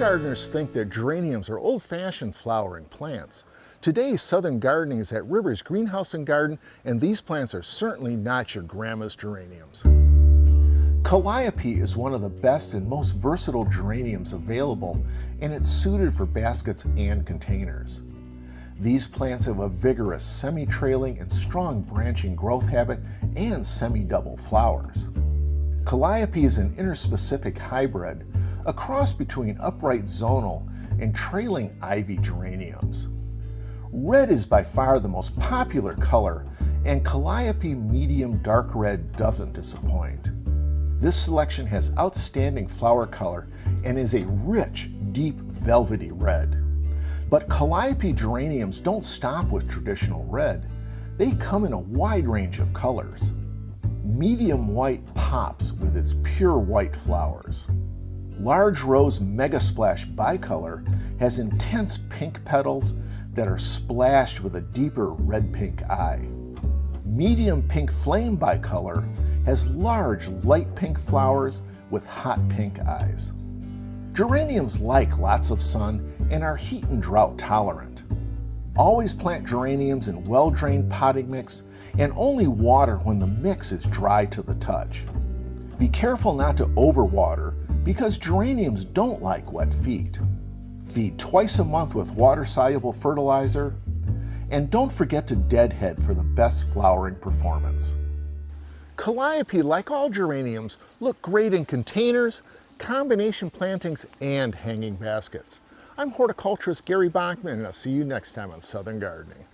gardeners think that geraniums are old-fashioned flowering plants. Today, Southern Gardening is at Rivers Greenhouse and Garden, and these plants are certainly not your grandma's geraniums. Calliope is one of the best and most versatile geraniums available, and it's suited for baskets and containers. These plants have a vigorous, semi-trailing and strong branching growth habit and semi-double flowers. Calliope is an interspecific hybrid, a cross between upright zonal and trailing ivy geraniums. Red is by far the most popular color, and Calliope Medium Dark Red doesn't disappoint. This selection has outstanding flower color and is a rich, deep velvety red. But Calliope geraniums don't stop with traditional red. They come in a wide range of colors. Medium white pops with its pure white flowers. Large Rose Mega Splash Bicolor has intense pink petals that are splashed with a deeper red-pink eye. Medium Pink Flame Bicolor has large light pink flowers with hot pink eyes. Geraniums like lots of sun and are heat and drought tolerant. Always plant geraniums in well-drained potting mix and only water when the mix is dry to the touch. Be careful not to overwater because geraniums don't like wet feet. Feed twice a month with water-soluble fertilizer, and don't forget to deadhead for the best flowering performance. Calliope, like all geraniums, look great in containers, combination plantings, and hanging baskets. I'm horticulturist Gary Bachman, and I'll see you next time on Southern Gardening.